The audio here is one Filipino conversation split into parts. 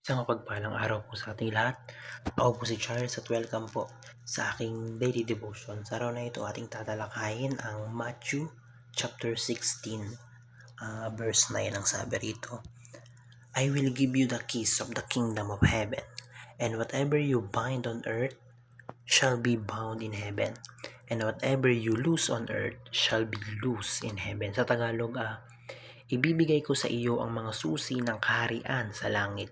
Isang mapagpalang araw po sa ating lahat. Ako po si Charles at welcome po sa aking daily devotion. Sa araw na ito ating tatalakayin ang Matthew chapter 16, verse 9 ang sabi rito. I will give you the keys of the kingdom of heaven, and whatever you bind on earth shall be bound in heaven, and whatever you loose on earth shall be loose in heaven. Sa Tagalog, ibibigay ko sa iyo ang mga susi ng kaharian sa langit.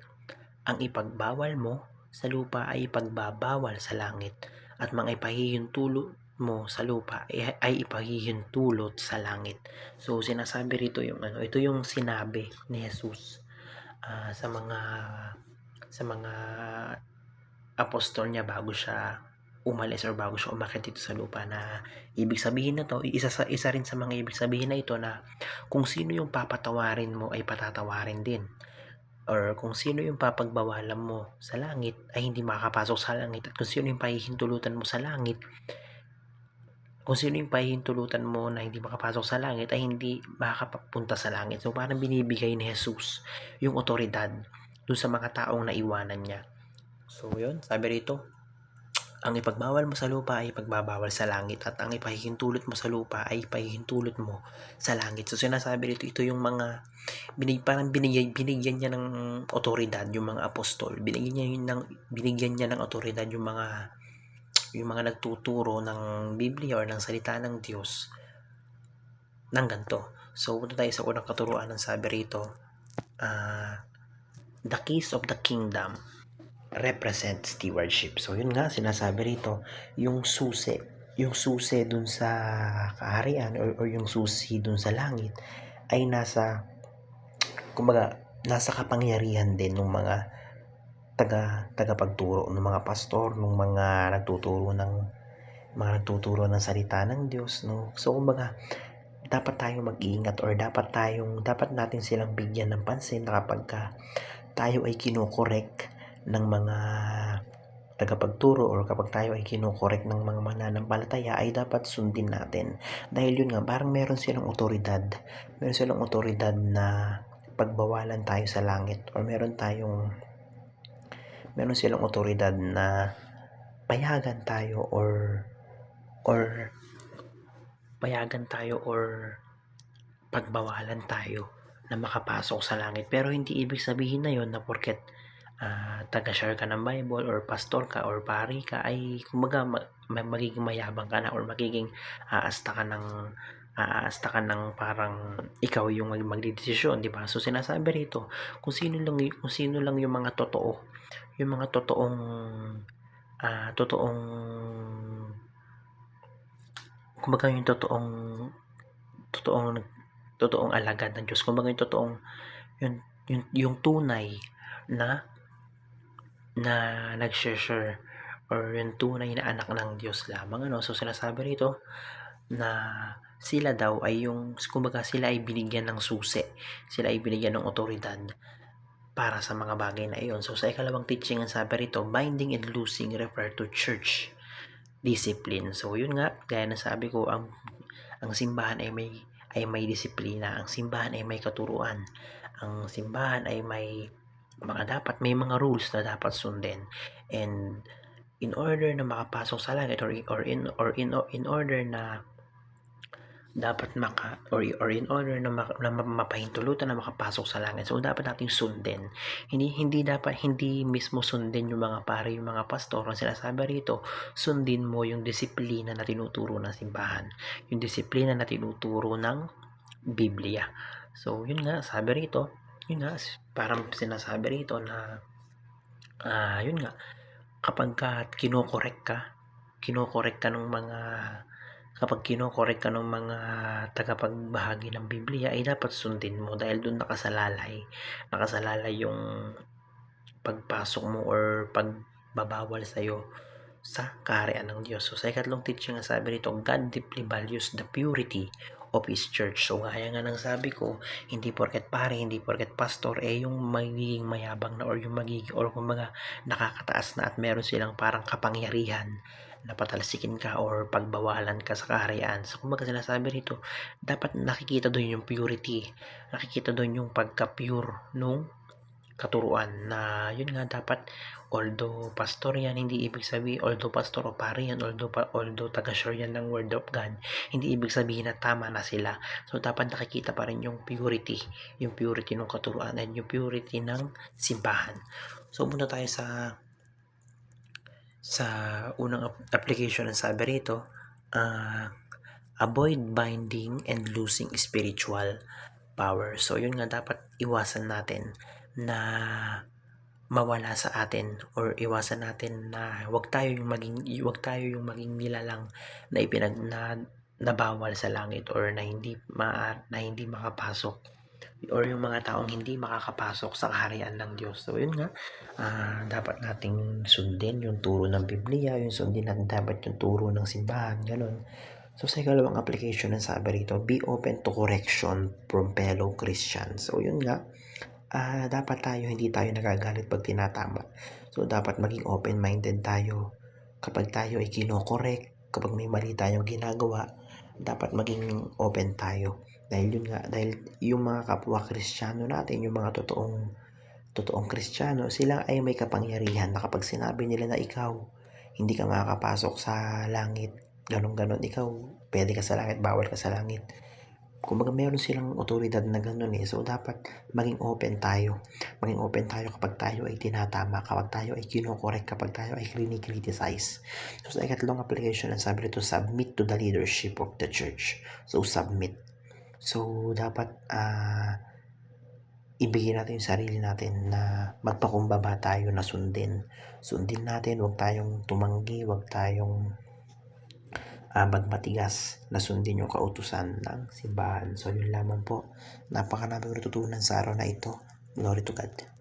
Ang ipagbawal mo sa lupa ay ipagbabawal sa langit, at mga ipahihintulot mo sa lupa ay ipahihintulot sa langit. So sinasabi rito ito yung sinabi ni Jesus sa mga apostol niya bago siya umalis or bago siya umakyat dito sa lupa, na ibig sabihin na to, isa rin sa mga ibig sabihin na ito na kung sino yung papatawarin mo ay patatawarin din, or kung sino yung papagbawalan mo sa langit ay hindi makakapasok sa langit, at kung sino yung pahihintulutan mo sa langit, kung sino yung pahihintulutan mo na hindi makapasok sa langit ay hindi makakapunta sa langit. So parang binibigay ni Jesus yung otoridad dun sa mga taong naiwanan niya. So yun, sabi rito, ang ipagbawal mo sa lupa ay ipagbabawal sa langit, at ang ipahihintulot mo sa lupa ay ipahihintulot mo sa langit. So sinasabi rito, ito yung mga binigyan niya ng otoridad yung mga apostol. Binigyan niya ng otoridad yung mga nagtuturo ng Biblia or ng salita ng Diyos ng ganito. So punta tayo sa unang katuruan ng sabi rito, the keys of the kingdom represent stewardship. So yun nga, sinasabi rito, yung susi dun sa kaharian or yung susi dun sa langit ay nasa kapangyarihan din ng mga tagapagturo, ng mga pastor, ng mga nagtuturo ng salita ng Diyos, no? So kumbaga, dapat tayong mag-iingat, or dapat natin silang bigyan ng pansin na kapag tayo ay kinokorek ng mga tagapagturo, or kapag tayo ay kinokorek ng mga mananampalataya, ay dapat sundin natin. Dahil yun nga, parang meron silang otoridad na pagbawalan tayo sa langit, or meron silang otoridad na payagan tayo or pagbawalan tayo na makapasok sa langit. Pero hindi ibig sabihin na yon na porket taga-share ka ng Bible or pastor ka or pari ka ay kumbaga magiging mayabang ka na, or magiging aasta ka ng parang ikaw yung magdedesisyon, di ba? So sinasabi rito, kung sino lang yung mga totoong kumbaga yung totoong alagad ng Diyos, kumbaga yung totoong yung tunay na nag-share or yung tunay na anak ng Diyos lamang, So sinasabi rito na sila daw ay kumbaga sila ay binigyan ng susi, sila ay binigyan ng otoridad para sa mga bagay na iyon. So sa ikalawang teaching, ang sabi rito, binding and loosing refer to church discipline. So yun nga, gaya na sabi ko, ang simbahan ay may disiplina, ang simbahan ay may katuruan, ang simbahan ay may mga rules na dapat sundin. And in order na makapasok sa langit, or in order na dapat mapahintulutan na makapasok sa langit, so dapat nating sundin. Hindi mismo sundin yung mga pare, yung mga pastor. Ang sinasabi rito, sundin mo yung disiplina na tinuturo ng simbahan, yung disiplina na tinuturo ng Biblia. So yun nga, sabi rito, parang sinasabi rito na yun nga, kapag kinokorek ka ng mga tagapagbahagi ng Biblia, ay dapat sundin mo, dahil doon nakasalalay yung pagpasok mo or pagbabawal sa'yo sa kaharian ng Diyos. So sa ikatlong teaching, sabi nito, God deeply values the purity of His church. So gaya nga ng sabi ko, hindi porket pare, hindi porket pastor yung magiging mayabang na, or yung magiging, or kumbaga nakakataas na at meron silang parang kapangyarihan na patalsikin ka or pagbawalan ka sa kaharian. So kumbaga sinasabi rito, dapat nakikita doon yung purity, nakikita doon yung pagka-pure nung katuruan na yun nga dapat although pastor yan, hindi ibig sabihin although pastor o pare yan, although taga-share yan ng word of God, hindi ibig sabihin na tama na sila. So dapat nakikita pa rin yung purity ng katuruan at yung purity ng simbahan. So muna tayo sa unang application ng sabi rito, avoid binding and losing spiritual power. So yun nga dapat iwasan natin na mawala sa atin or iwasan natin na wag tayo yung maging nilalang na nabawal sa langit or na hindi makapasok or yung mga taong hindi makakapasok sa kaharian ng Diyos. So yun nga, dapat nating sundin yung turo ng Biblia, yung sundin natin dapat yung turo ng simbahan, ganun. So sa ikalawang application ng sabi rito, be open to correction from fellow Christians. So yun nga, dapat hindi tayo nagagalit pag tinatama. So dapat maging open-minded tayo kapag tayo ay kino-correct, kapag may mali tayong ginagawa, dapat maging open tayo. Dahil yung mga kapwa Kristiyano natin, yung mga totoong Kristiyano, sila ay may kapangyarihan na kapag sinabi nila na ikaw hindi ka makakapasok sa langit, ganon, ikaw pwede ka sa langit, bawal ka sa langit. Kumbaga meron silang otoridad na ganun so dapat maging open tayo kapag tayo ay tinatama, kapag tayo ay kino-correct, kapag tayo ay criticize. So sa ikatlong application, ang sabi nito, submit to the leadership of the church. So submit. So dapat ibigay natin yung sarili natin na magpakumbaba tayo na sundin natin, huwag tayong tumanggi, huwag tayong magmatigas na sundin yung kautusan ng simbahan. So yun lamang po, napakarami natutunan sa araw na ito. Glory to God.